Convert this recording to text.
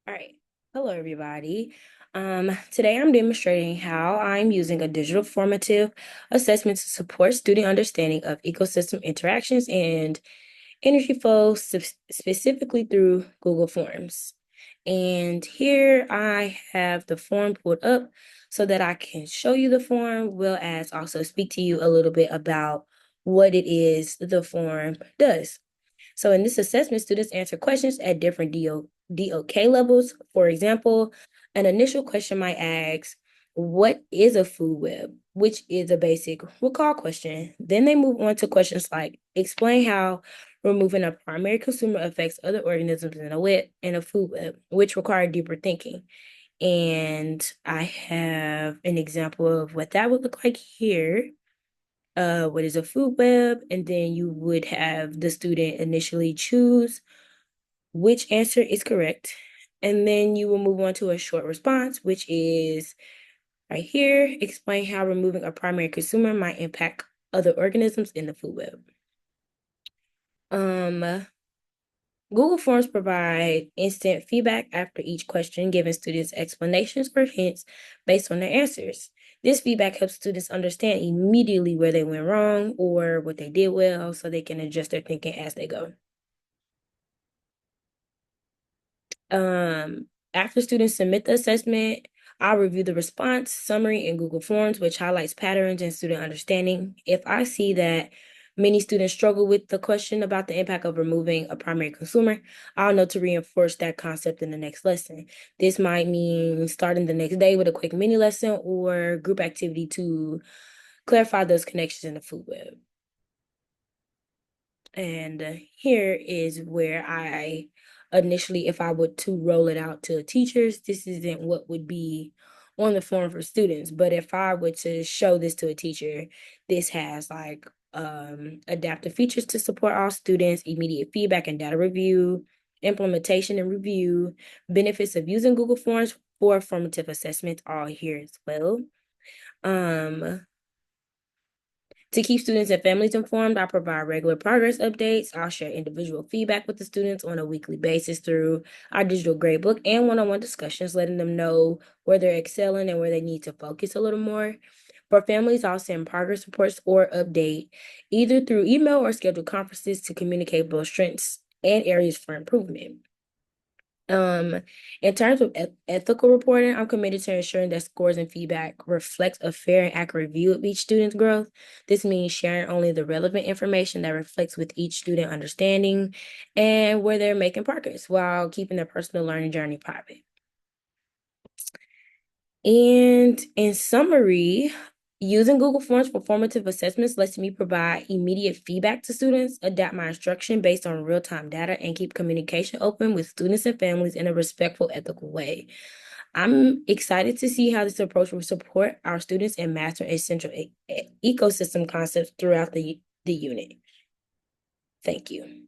All right. Hello, everybody. Today I'm demonstrating how I'm using a digital formative assessment to support student understanding of ecosystem interactions and energy flows, specifically through Google Forms. And here I have the form pulled up so that I can show you the form, well as also speak to you a little bit about what it is the form does. So in this assessment, students answer questions at different DOK levels. For example, an initial question might ask, what is a food web? Which is a basic recall question. Then they move on to questions like, explain how removing a primary consumer affects other organisms in a food web, which require deeper thinking. And I have an example of what that would look like here. What is a food web, and then you would have the student initially choose which answer is correct, and then you will move on to a short response, which is right here, explain how removing a primary consumer might impact other organisms in the food web. Google Forms provide instant feedback after each question, giving students explanations or hints based on their answers. This feedback helps students understand immediately where they went wrong or what they did well so they can adjust their thinking as they go. After students submit the assessment, I'll review the response summary in Google Forms, which highlights patterns in student understanding. If I see that many students struggle with the question about the impact of removing a primary consumer, I'll know to reinforce that concept in the next lesson. This might mean starting the next day with a quick mini lesson or group activity to clarify those connections in the food web. And here is where I initially, if I were to roll it out to teachers, this isn't what would be on the form for students. But if I were to show this to a teacher, this has like adaptive features to support all students, immediate feedback and data review, implementation and review, benefits of using Google Forms for formative assessments, all here as well. To keep students and families informed, I provide regular progress updates. I'll share individual feedback with the students on a weekly basis through our digital gradebook and one-on-one discussions, letting them know where they're excelling and where they need to focus a little more. For families, I'll send progress reports or update either through email or scheduled conferences to communicate both strengths and areas for improvement. In terms of ethical reporting, I'm committed to ensuring that scores and feedback reflect a fair and accurate view of each student's growth. This means sharing only the relevant information that reflects with each student understanding and where they're making progress while keeping their personal learning journey private. And in summary, using Google Forms for formative assessments lets me provide immediate feedback to students, adapt my instruction based on real-time data, and keep communication open with students and families in a respectful, ethical way. I'm excited to see how this approach will support our students in mastering essential ecosystem concepts throughout the unit. Thank you.